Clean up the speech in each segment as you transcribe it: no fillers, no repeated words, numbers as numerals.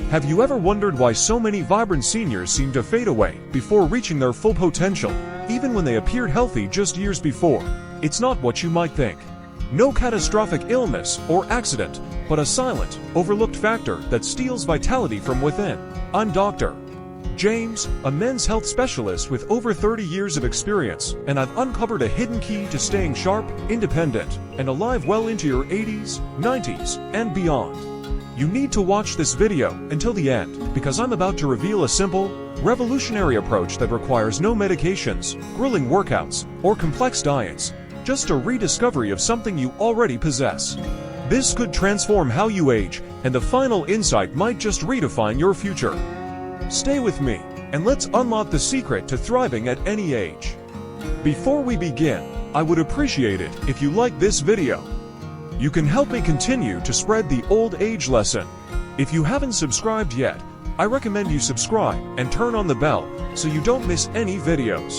Have you ever wondered why so many vibrant seniors seem to fade away before reaching their full potential, even when they appeared healthy just years before? It's not what you might think. No catastrophic illness or accident, but a silent, overlooked factor that steals vitality from within. I'm Dr. James, a men's health specialist with over 30 years of experience, and I've uncovered a hidden key to staying sharp, independent, and alive well into your 80s, 90s, and beyond. You need to watch this video until the end, because I'm about to reveal a simple, revolutionary approach that requires no medications, grueling workouts, or complex diets, just a rediscovery of something you already possess. This could transform how you age, and the final insight might just redefine your future. Stay with me, and let's unlock the secret to thriving at any age. Before we begin, I would appreciate it if you like this video. You can help me continue to spread the old age lesson. If you haven't subscribed yet, I recommend you subscribe and turn on the bell so you don't miss any videos.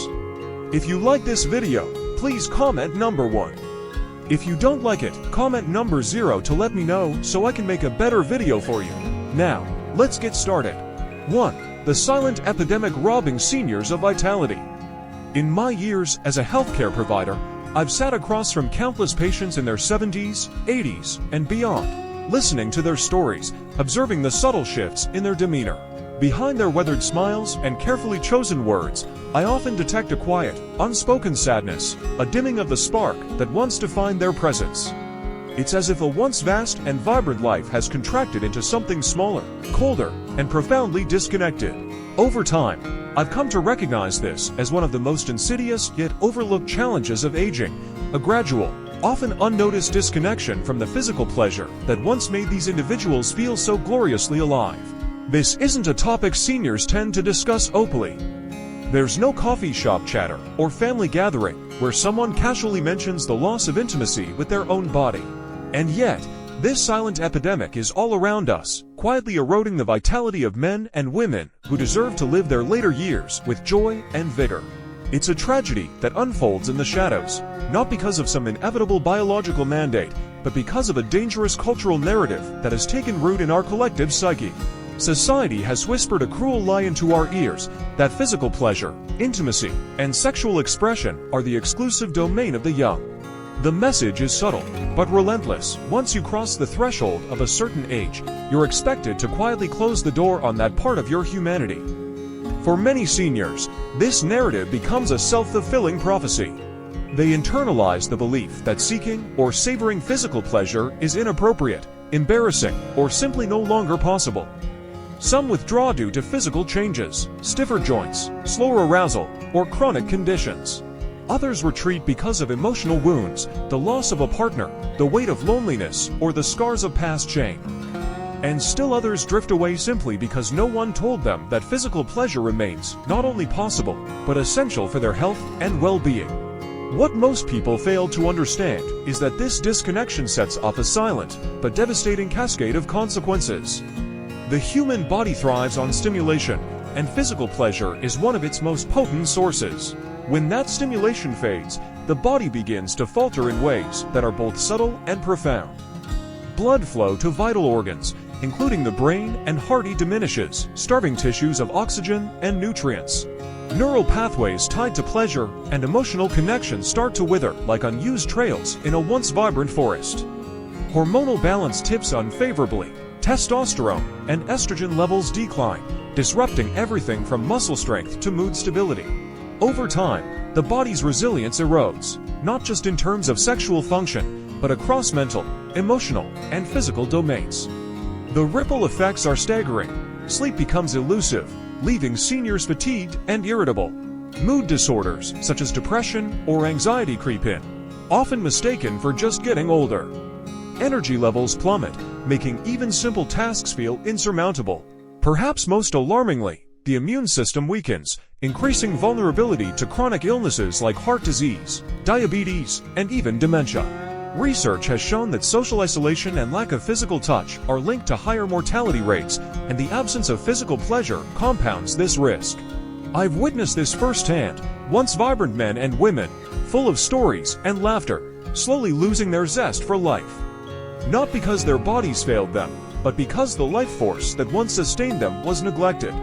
If you like this video, please comment number 1. If you don't like it, comment number 0 to let me know so I can make a better video for you. Now, let's get started. 1. The silent epidemic robbing seniors of vitality. In my years as a healthcare provider, I've sat across from countless patients in their 70s, 80s, and beyond, listening to their stories, observing the subtle shifts in their demeanor. Behind their weathered smiles and carefully chosen words, I often detect a quiet, unspoken sadness, a dimming of the spark that once defined their presence. It's as if a once vast and vibrant life has contracted into something smaller, colder, and profoundly disconnected. Over time, I've come to recognize this as one of the most insidious yet overlooked challenges of aging, a gradual, often unnoticed disconnection from the physical pleasure that once made these individuals feel so gloriously alive. This isn't a topic seniors tend to discuss openly. There's no coffee shop chatter or family gathering where someone casually mentions the loss of intimacy with their own body. And yet, this silent epidemic is all around us, quietly eroding the vitality of men and women who deserve to live their later years with joy and vigor. It's a tragedy that unfolds in the shadows, not because of some inevitable biological mandate, but because of a dangerous cultural narrative that has taken root in our collective psyche. Society has whispered a cruel lie into our ears that physical pleasure, intimacy, and sexual expression are the exclusive domain of the young. The message is subtle, but relentless. Once you cross the threshold of a certain age, you're expected to quietly close the door on that part of your humanity. For many seniors, this narrative becomes a self-fulfilling prophecy. They internalize the belief that seeking or savoring physical pleasure is inappropriate, embarrassing, or simply no longer possible. Some withdraw due to physical changes, stiffer joints, slower arousal, or chronic conditions. Others retreat because of emotional wounds, the loss of a partner, the weight of loneliness, or the scars of past shame. And still others drift away simply because no one told them that physical pleasure remains not only possible, but essential for their health and well-being. What most people fail to understand is that this disconnection sets off a silent, but devastating cascade of consequences. The human body thrives on stimulation, and physical pleasure is one of its most potent sources. When that stimulation fades, the body begins to falter in ways that are both subtle and profound. Blood flow to vital organs, including the brain and heart, diminishes, starving tissues of oxygen and nutrients. Neural pathways tied to pleasure and emotional connections start to wither like unused trails in a once vibrant forest. Hormonal balance tips unfavorably. Testosterone and estrogen levels decline, disrupting everything from muscle strength to mood stability. Over time, the body's resilience erodes, not just in terms of sexual function, but across mental, emotional, and physical domains. The ripple effects are staggering. Sleep becomes elusive, leaving seniors fatigued and irritable. Mood disorders, such as depression or anxiety, creep in, often mistaken for just getting older. Energy levels plummet, making even simple tasks feel insurmountable. Perhaps most alarmingly, the immune system weakens, increasing vulnerability to chronic illnesses like heart disease, diabetes, and even dementia. Research has shown that social isolation and lack of physical touch are linked to higher mortality rates, and the absence of physical pleasure compounds this risk. I've witnessed this firsthand, once vibrant men and women, full of stories and laughter, slowly losing their zest for life. Not because their bodies failed them, but because the life force that once sustained them was neglected.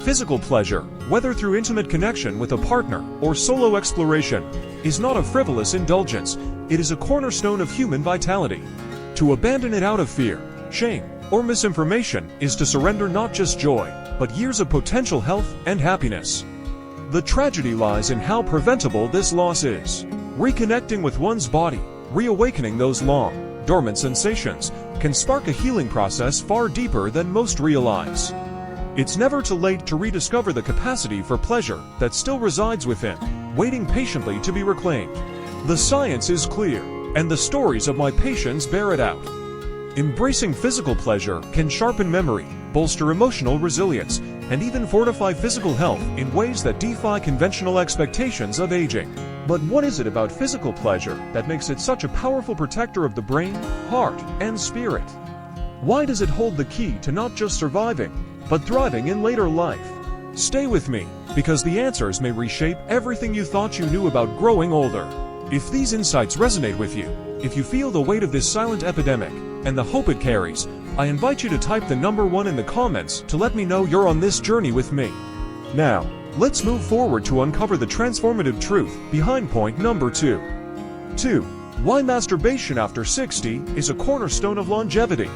Physical pleasure, whether through intimate connection with a partner or solo exploration, is not a frivolous indulgence, it is a cornerstone of human vitality. To abandon it out of fear, shame, or misinformation is to surrender not just joy, but years of potential health and happiness. The tragedy lies in how preventable this loss is. Reconnecting with one's body, reawakening those long, dormant sensations, can spark a healing process far deeper than most realize. It's never too late to rediscover the capacity for pleasure that still resides within, waiting patiently to be reclaimed. The science is clear, and the stories of my patients bear it out. Embracing physical pleasure can sharpen memory, bolster emotional resilience, and even fortify physical health in ways that defy conventional expectations of aging. But what is it about physical pleasure that makes it such a powerful protector of the brain, heart, and spirit? Why does it hold the key to not just surviving, but thriving in later life? Stay with me, because the answers may reshape everything you thought you knew about growing older. If these insights resonate with you, if you feel the weight of this silent epidemic, and the hope it carries, I invite you to type the number 1 in the comments to let me know you're on this journey with me. Now, let's move forward to uncover the transformative truth behind point number 2. 2. Why masturbation after 60 is a cornerstone of longevity.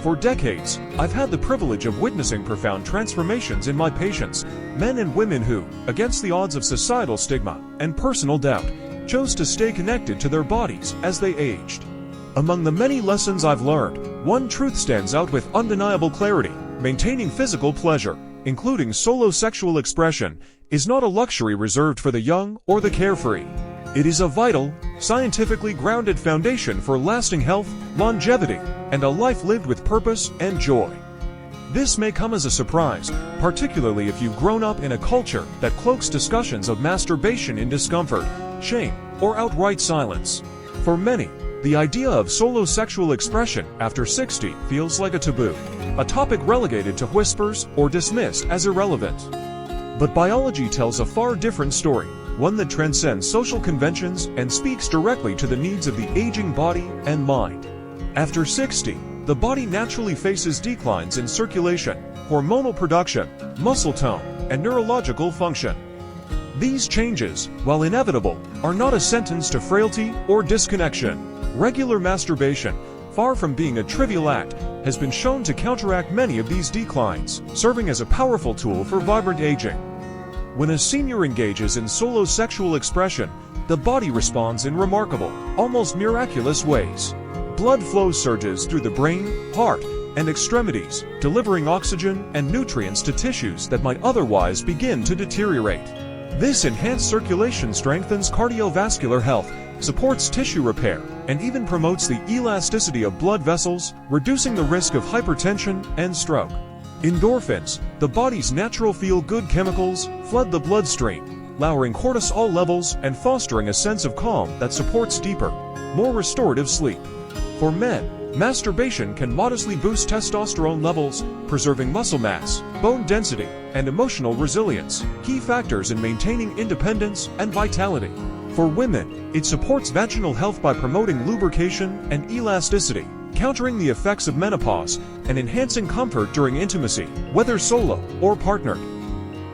For decades, I've had the privilege of witnessing profound transformations in my patients, men and women who, against the odds of societal stigma and personal doubt, chose to stay connected to their bodies as they aged. Among the many lessons I've learned, one truth stands out with undeniable clarity: maintaining physical pleasure, including solo sexual expression, is not a luxury reserved for the young or the carefree. It is a vital, scientifically grounded foundation for lasting health, longevity, and a life lived with purpose and joy. This may come as a surprise, particularly if you've grown up in a culture that cloaks discussions of masturbation in discomfort, shame, or outright silence. For many, the idea of solo sexual expression after 60 feels like a taboo, a topic relegated to whispers or dismissed as irrelevant. But biology tells a far different story, one that transcends social conventions and speaks directly to the needs of the aging body and mind. After 60, the body naturally faces declines in circulation, hormonal production, muscle tone, and neurological function. These changes, while inevitable, are not a sentence to frailty or disconnection. Regular masturbation, far from being a trivial act, has been shown to counteract many of these declines, serving as a powerful tool for vibrant aging. When a senior engages in solo sexual expression, the body responds in remarkable, almost miraculous ways. Blood flow surges through the brain, heart, and extremities, delivering oxygen and nutrients to tissues that might otherwise begin to deteriorate. This enhanced circulation strengthens cardiovascular health, supports tissue repair, and even promotes the elasticity of blood vessels, reducing the risk of hypertension and stroke. Endorphins, the body's natural feel-good chemicals, flood the bloodstream, lowering cortisol levels and fostering a sense of calm that supports deeper, more restorative sleep. For men, masturbation can modestly boost testosterone levels, preserving muscle mass, bone density, and emotional resilience, key factors in maintaining independence and vitality. For women, it supports vaginal health by promoting lubrication and elasticity, countering the effects of menopause and enhancing comfort during intimacy, whether solo or partnered.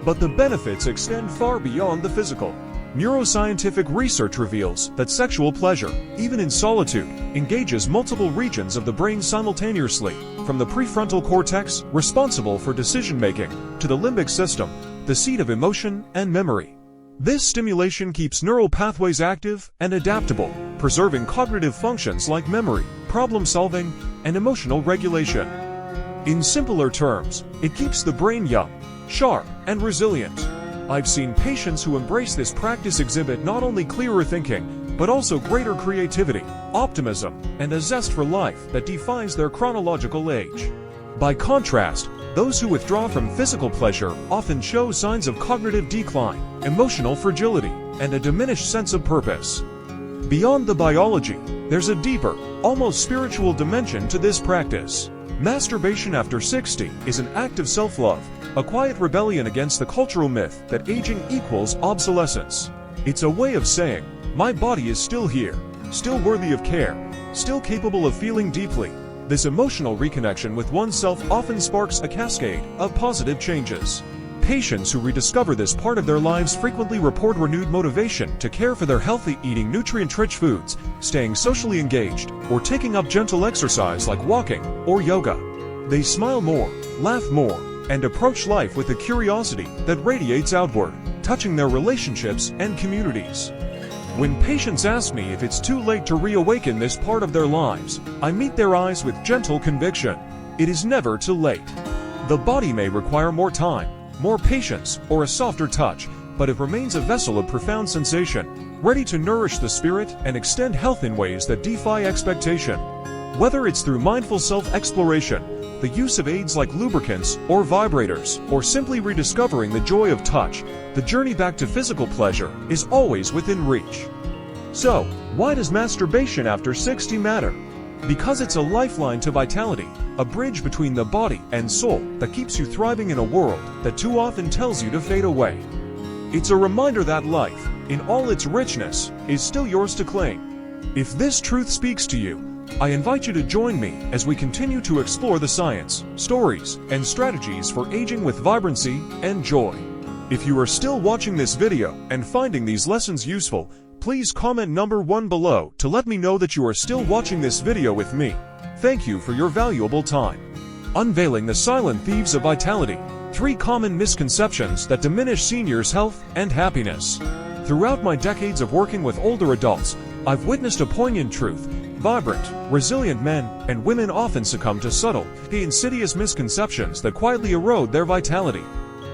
But the benefits extend far beyond the physical. Neuroscientific research reveals that sexual pleasure, even in solitude, engages multiple regions of the brain simultaneously, from the prefrontal cortex, responsible for decision-making, to the limbic system, the seat of emotion and memory. This stimulation keeps neural pathways active and adaptable, preserving cognitive functions like memory, problem-solving, and emotional regulation. In simpler terms, it keeps the brain young, sharp, and resilient. I've seen patients who embrace this practice exhibit not only clearer thinking, but also greater creativity, optimism, and a zest for life that defies their chronological age. By contrast, those who withdraw from physical pleasure often show signs of cognitive decline, emotional fragility, and a diminished sense of purpose. Beyond the biology, there's a deeper, almost spiritual dimension to this practice. Masturbation after 60 is an act of self-love, a quiet rebellion against the cultural myth that aging equals obsolescence. It's a way of saying, my body is still here, still worthy of care, still capable of feeling deeply, This emotional reconnection with oneself often sparks a cascade of positive changes. Patients who rediscover this part of their lives frequently report renewed motivation to care for their health, eating nutrient-rich foods, staying socially engaged, or taking up gentle exercise like walking or yoga. They smile more, laugh more, and approach life with a curiosity that radiates outward, touching their relationships and communities. When patients ask me if it's too late to reawaken this part of their lives, I meet their eyes with gentle conviction. It is never too late. The body may require more time, more patience, or a softer touch, but it remains a vessel of profound sensation, ready to nourish the spirit and extend health in ways that defy expectation. Whether it's through mindful self-exploration, the use of aids like lubricants or vibrators, or simply rediscovering the joy of touch, the journey back to physical pleasure is always within reach. So, why does masturbation after 60 matter? Because it's a lifeline to vitality, a bridge between the body and soul that keeps you thriving in a world that too often tells you to fade away. It's a reminder that life, in all its richness, is still yours to claim. If this truth speaks to you, I invite you to join me as we continue to explore the science, stories, and strategies for aging with vibrancy and joy. If you are still watching this video and finding these lessons useful, please comment number 1 below to let me know that you are still watching this video with me. Thank you for your valuable time. Unveiling the silent thieves of vitality, 3 common misconceptions that diminish seniors' health and happiness. Throughout my decades of working with older adults, I've witnessed a poignant truth. Vibrant, resilient men and women often succumb to subtle, insidious misconceptions that quietly erode their vitality.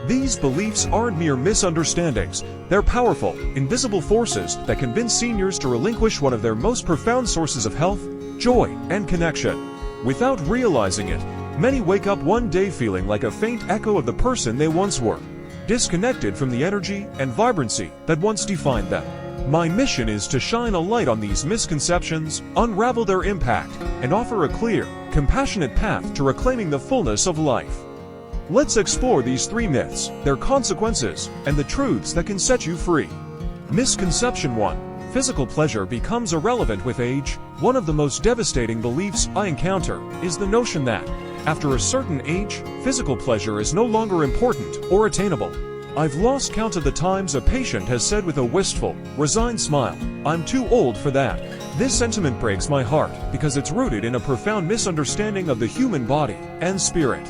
These beliefs aren't mere misunderstandings, they're powerful, invisible forces that convince seniors to relinquish one of their most profound sources of health, joy, and connection. Without realizing it, many wake up one day feeling like a faint echo of the person they once were, disconnected from the energy and vibrancy that once defined them. My mission is to shine a light on these misconceptions, unravel their impact, and offer a clear, compassionate path to reclaiming the fullness of life. Let's explore these 3 myths, their consequences, and the truths that can set you free. Misconception 1. Physical pleasure becomes irrelevant with age. One of the most devastating beliefs I encounter is the notion that, after a certain age, physical pleasure is no longer important or attainable. I've lost count of the times a patient has said with a wistful, resigned smile, "I'm too old for that." This sentiment breaks my heart because it's rooted in a profound misunderstanding of the human body and spirit.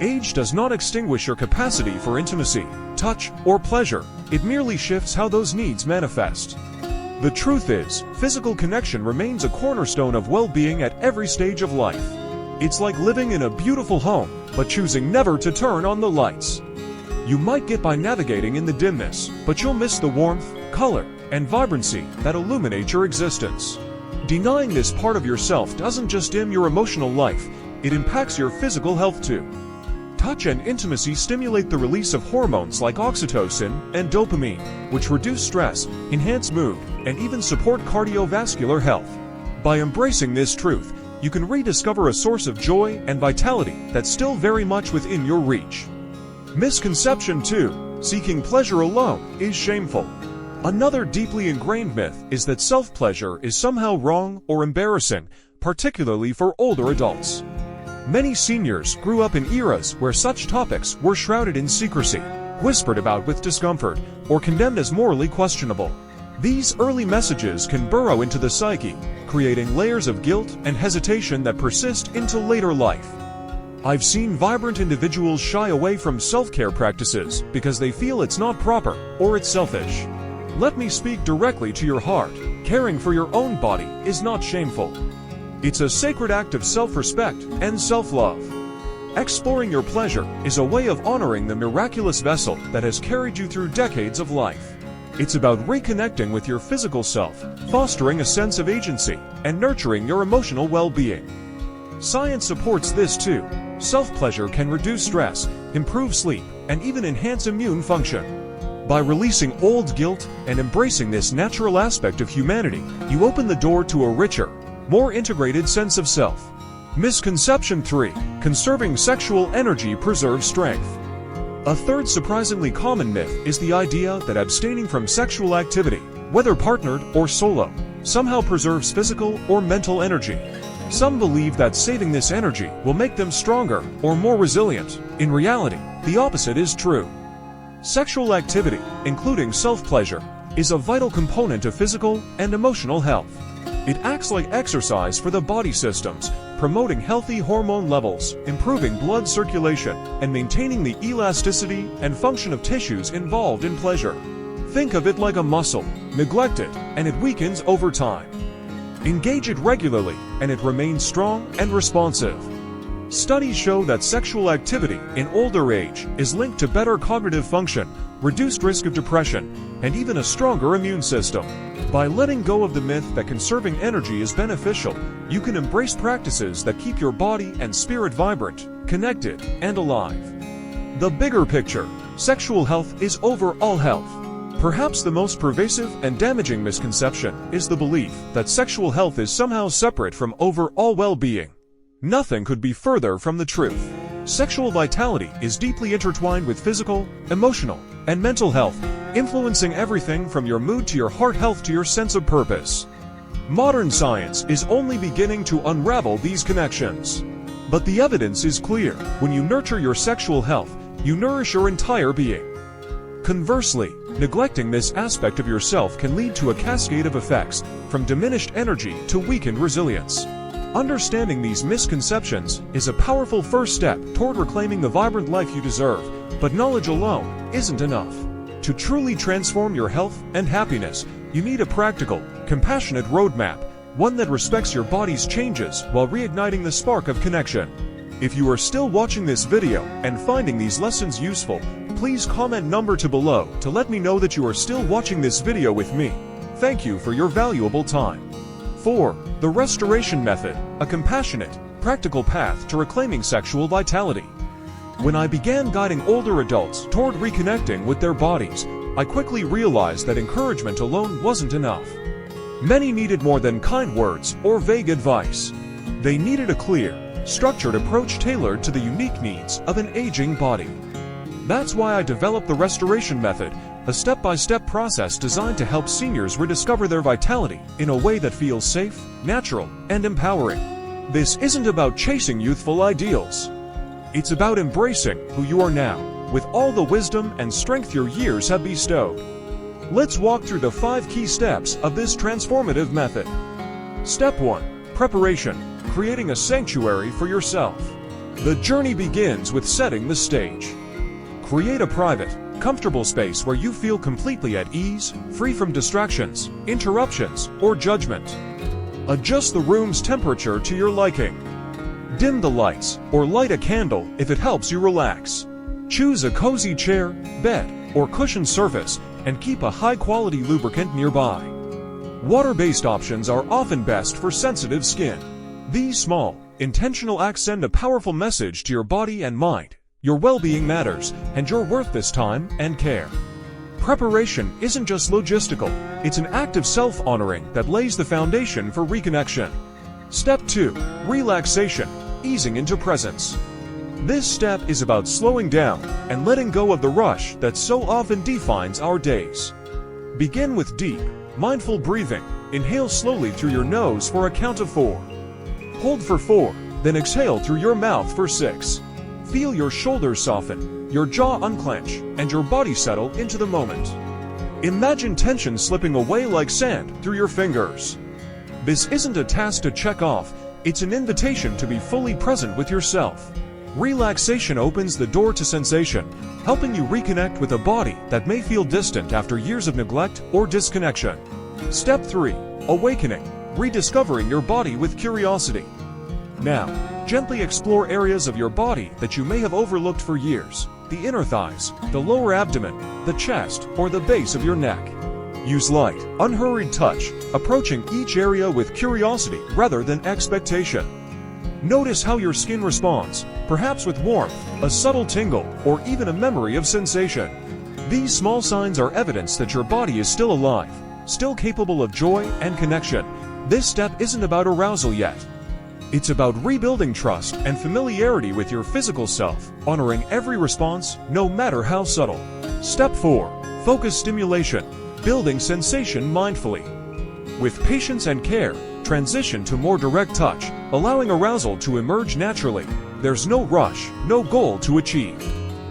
Age does not extinguish your capacity for intimacy, touch, or pleasure. It merely shifts how those needs manifest. The truth is, physical connection remains a cornerstone of well-being at every stage of life. It's like living in a beautiful home, but choosing never to turn on the lights. You might get by navigating in the dimness, but you'll miss the warmth, color, and vibrancy that illuminate your existence. Denying this part of yourself doesn't just dim your emotional life, it impacts your physical health too. Touch and intimacy stimulate the release of hormones like oxytocin and dopamine, which reduce stress, enhance mood, and even support cardiovascular health. By embracing this truth, you can rediscover a source of joy and vitality that's still very much within your reach. Misconception 2. Seeking pleasure alone is shameful. Another deeply ingrained myth is that self-pleasure is somehow wrong or embarrassing, particularly for older adults. Many seniors grew up in eras where such topics were shrouded in secrecy, whispered about with discomfort, or condemned as morally questionable. These early messages can burrow into the psyche, creating layers of guilt and hesitation that persist into later life. I've seen vibrant individuals shy away from self-care practices because they feel it's not proper or it's selfish. Let me speak directly to your heart. Caring for your own body is not shameful. It's a sacred act of self-respect and self-love. Exploring your pleasure is a way of honoring the miraculous vessel that has carried you through decades of life. It's about reconnecting with your physical self, fostering a sense of agency, and nurturing your emotional well-being. Science supports this too. Self-pleasure can reduce stress, improve sleep, and even enhance immune function. By releasing old guilt and embracing this natural aspect of humanity, you open the door to a richer, more integrated sense of self. Misconception 3. Conserving sexual energy preserves strength. A third surprisingly common myth is the idea that abstaining from sexual activity, whether partnered or solo, somehow preserves physical or mental energy. Some believe that saving this energy will make them stronger or more resilient. In reality, the opposite is true. Sexual activity, including self-pleasure, is a vital component of physical and emotional health. It acts like exercise for the body systems, promoting healthy hormone levels, improving blood circulation, and maintaining the elasticity and function of tissues involved in pleasure. Think of it like a muscle. Neglect it, and it weakens over time. Engage it regularly, and it remains strong and responsive. Studies show that sexual activity in older age is linked to better cognitive function, reduced risk of depression, and even a stronger immune system. By letting go of the myth that conserving energy is beneficial, you can embrace practices that keep your body and spirit vibrant, connected, and alive. The bigger picture: sexual health is overall health. Perhaps the most pervasive and damaging misconception is the belief that sexual health is somehow separate from overall well-being. Nothing could be further from the truth. Sexual vitality is deeply intertwined with physical, emotional, and mental health, influencing everything from your mood to your heart health to your sense of purpose. Modern science is only beginning to unravel these connections. But the evidence is clear: when you nurture your sexual health, you nourish your entire being. Conversely, neglecting this aspect of yourself can lead to a cascade of effects, from diminished energy to weakened resilience. Understanding these misconceptions is a powerful first step toward reclaiming the vibrant life you deserve, but knowledge alone isn't enough. To truly transform your health and happiness, you need a practical, compassionate roadmap, one that respects your body's changes while reigniting the spark of connection. If you are still watching this video and finding these lessons useful, please comment number 2 below to let me know that you are still watching this video with me. Thank you for your valuable time. 4. The restoration method, a compassionate, practical path to reclaiming sexual vitality. When I began guiding older adults toward reconnecting with their bodies, I quickly realized that encouragement alone wasn't enough. Many needed more than kind words or vague advice. They needed a clear, structured approach tailored to the unique needs of an aging body. That's why I developed the restoration method, a step-by-step process designed to help seniors rediscover their vitality in a way that feels safe, natural, and empowering. This isn't about chasing youthful ideals. It's about embracing who you are now, with all the wisdom and strength your years have bestowed. Let's walk through the 5 key steps of this transformative method. Step 1. Preparation, creating a sanctuary for yourself. The journey begins with setting the stage. Create a private, comfortable space where you feel completely at ease, free from distractions, interruptions, or judgment. Adjust the room's temperature to your liking. Dim the lights, or light a candle if it helps you relax. Choose a cozy chair, bed, or cushioned surface, and keep a high-quality lubricant nearby. Water-based options are often best for sensitive skin. These small, intentional acts send a powerful message to your body and mind. Your well-being matters, and you're worth this time and care. Preparation isn't just logistical, it's an act of self-honoring that lays the foundation for reconnection. Step 2. Relaxation, easing into presence. This step is about slowing down and letting go of the rush that so often defines our days. Begin with deep, mindful breathing. Inhale slowly through your nose for a count of 4. Hold for 4, then exhale through your mouth for 6. Feel your shoulders soften, your jaw unclench, and your body settle into the moment. Imagine tension slipping away like sand through your fingers. This isn't a task to check off, it's an invitation to be fully present with yourself. Relaxation opens the door to sensation, helping you reconnect with a body that may feel distant after years of neglect or disconnection. Step 3. Awakening, rediscovering your body with curiosity. Now, gently explore areas of your body that you may have overlooked for years: the inner thighs, the lower abdomen, the chest, or the base of your neck. Use light, unhurried touch, approaching each area with curiosity rather than expectation. Notice how your skin responds, perhaps with warmth, a subtle tingle, or even a memory of sensation. These small signs are evidence that your body is still alive, still capable of joy and connection. This step isn't about arousal yet. It's about rebuilding trust and familiarity with your physical self, honoring every response, no matter how subtle. Step 4. Focus stimulation, building sensation mindfully. With patience and care, transition to more direct touch, allowing arousal to emerge naturally. There's no rush, no goal to achieve.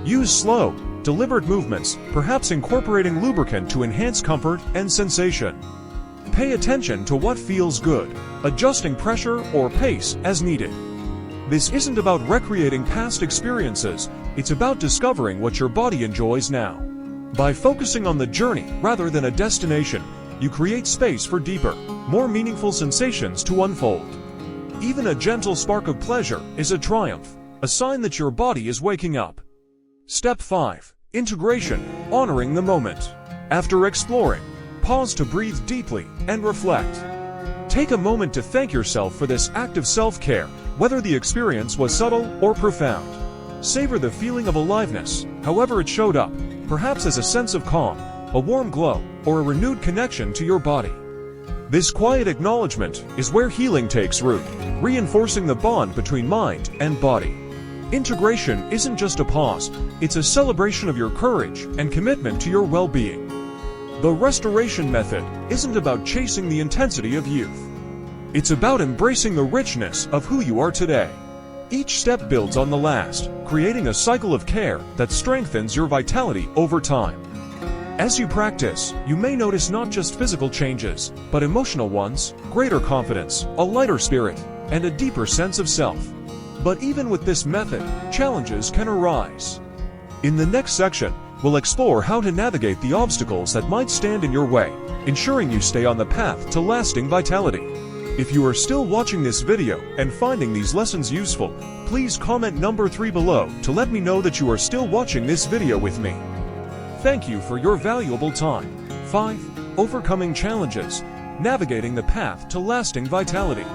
Use slow, deliberate movements, perhaps incorporating lubricant to enhance comfort and sensation. Pay attention to what feels good, adjusting pressure or pace as needed. This isn't about recreating past experiences, it's about discovering what your body enjoys now. By focusing on the journey rather than a destination, you create space for deeper, more meaningful sensations to unfold. Even a gentle spark of pleasure is a triumph, a sign that your body is waking up. Step 5. Integration, honoring the moment. After exploring, pause to breathe deeply and reflect. Take a moment to thank yourself for this act of self-care, whether the experience was subtle or profound. Savor the feeling of aliveness, however it showed up, perhaps as a sense of calm, a warm glow, or a renewed connection to your body. This quiet acknowledgement is where healing takes root, reinforcing the bond between mind and body. Integration isn't just a pause, it's a celebration of your courage and commitment to your well-being. The restoration method isn't about chasing the intensity of youth. It's about embracing the richness of who you are today. Each step builds on the last, creating a cycle of care that strengthens your vitality over time. As you practice, you may notice not just physical changes, but emotional ones, greater confidence, a lighter spirit, and a deeper sense of self. But even with this method, challenges can arise. In the next section, we'll explore how to navigate the obstacles that might stand in your way, ensuring you stay on the path to lasting vitality. If you are still watching this video and finding these lessons useful, please comment number 3 below to let me know that you are still watching this video with me. Thank you for your valuable time. 5. Overcoming challenges, navigating the path to lasting vitality.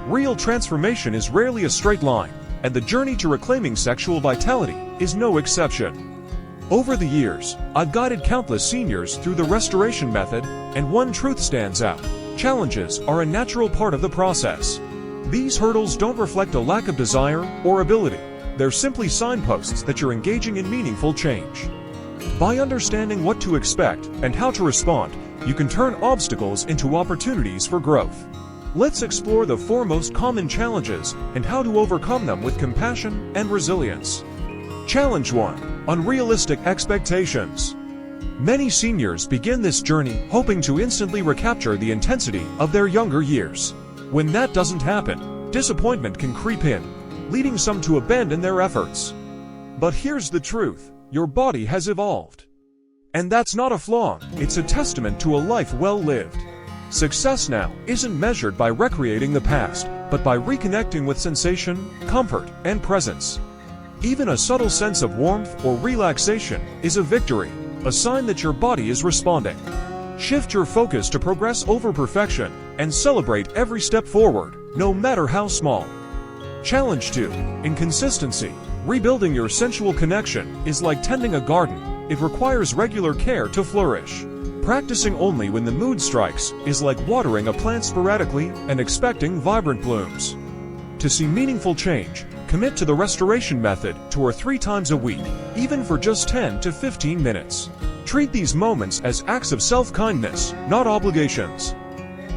Real transformation is rarely a straight line, and the journey to reclaiming sexual vitality is no exception. Over the years, I've guided countless seniors through the restoration method, and one truth stands out. Challenges are a natural part of the process. These hurdles don't reflect a lack of desire or ability. They're simply signposts that you're engaging in meaningful change. By understanding what to expect and how to respond, you can turn obstacles into opportunities for growth. Let's explore the 4 most common challenges and how to overcome them with compassion and resilience. Challenge 1. Unrealistic expectations. Many seniors begin this journey hoping to instantly recapture the intensity of their younger years. When that doesn't happen, disappointment can creep in, leading some to abandon their efforts. But here's the truth, your body has evolved. And that's not a flaw, it's a testament to a life well lived. Success now isn't measured by recreating the past, but by reconnecting with sensation, comfort, and presence. Even a subtle sense of warmth or relaxation is a victory, a sign that your body is responding. Shift your focus to progress over perfection and celebrate every step forward, no matter how small. Challenge 2. Inconsistency. Rebuilding your sensual connection is like tending a garden. It requires regular care to flourish. Practicing only when the mood strikes is like watering a plant sporadically and expecting vibrant blooms. To see meaningful change, commit to the restoration method 2 or 3 times a week, even for just 10 to 15 minutes. Treat these moments as acts of self-kindness, not obligations.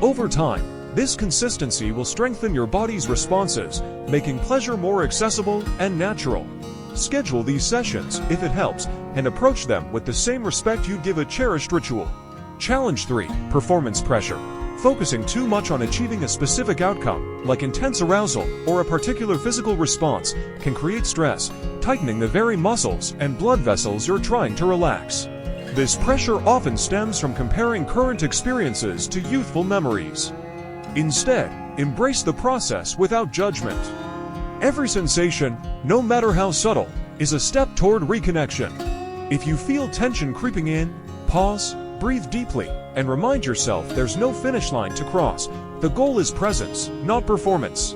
Over time, this consistency will strengthen your body's responses, making pleasure more accessible and natural. Schedule these sessions, if it helps, and approach them with the same respect you'd give a cherished ritual. Challenge 3. Performance pressure. Focusing too much on achieving a specific outcome, like intense arousal or a particular physical response, can create stress, tightening the very muscles and blood vessels you're trying to relax. This pressure often stems from comparing current experiences to youthful memories. Instead, embrace the process without judgment. Every sensation, no matter how subtle, is a step toward reconnection. If you feel tension creeping in, pause, breathe deeply, and remind yourself there's no finish line to cross. The goal is presence, not performance.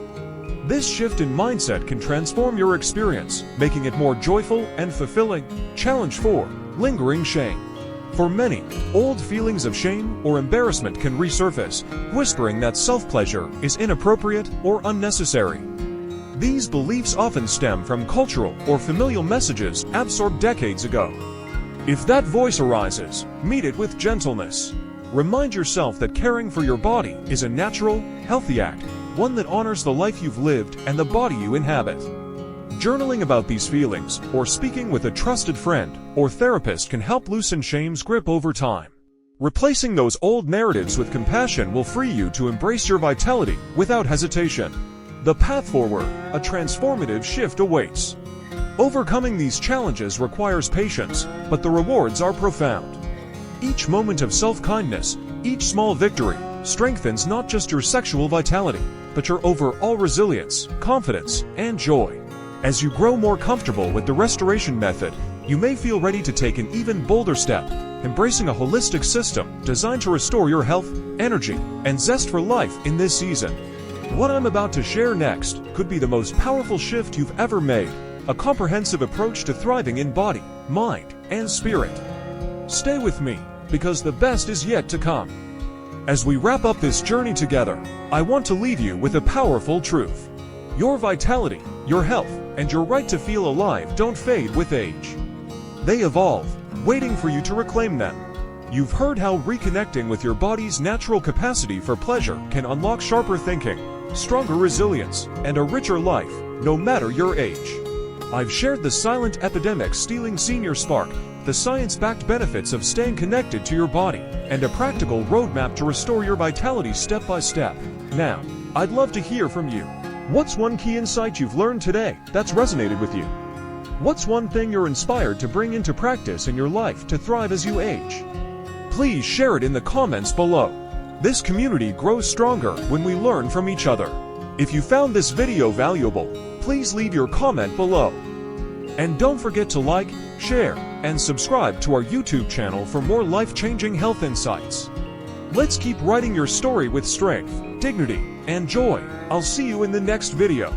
This shift in mindset can transform your experience, making it more joyful and fulfilling. Challenge 4. Lingering shame. For many, old feelings of shame or embarrassment can resurface, whispering that self-pleasure is inappropriate or unnecessary. These beliefs often stem from cultural or familial messages absorbed decades ago. If that voice arises, meet it with gentleness. Remind yourself that caring for your body is a natural, healthy act, one that honors the life you've lived and the body you inhabit. Journaling about these feelings, or speaking with a trusted friend or therapist can help loosen shame's grip over time. Replacing those old narratives with compassion will free you to embrace your vitality without hesitation. The path forward, a transformative shift awaits. Overcoming these challenges requires patience, but the rewards are profound. Each moment of self-kindness, each small victory, strengthens not just your sexual vitality, but your overall resilience, confidence, and joy. As you grow more comfortable with the restoration method, you may feel ready to take an even bolder step, embracing a holistic system designed to restore your health, energy, and zest for life in this season. What I'm about to share next could be the most powerful shift you've ever made, a comprehensive approach to thriving in body, mind, and spirit. Stay with me, because the best is yet to come. As we wrap up this journey together, I want to leave you with a powerful truth. Your vitality, your health, and your right to feel alive don't fade with age. They evolve, waiting for you to reclaim them. You've heard how reconnecting with your body's natural capacity for pleasure can unlock sharper thinking, stronger resilience, and a richer life, no matter your age. I've shared the silent epidemic stealing senior spark, the science-backed benefits of staying connected to your body, and a practical roadmap to restore your vitality step by step. Now, I'd love to hear from you. What's one key insight you've learned today that's resonated with you? What's one thing you're inspired to bring into practice in your life to thrive as you age? Please share it in the comments below. This community grows stronger when we learn from each other. If you found this video valuable, please leave your comment below. And don't forget to like, share, and subscribe to our YouTube channel for more life-changing health insights. Let's keep writing your story with strength, dignity, and joy. I'll see you in the next video.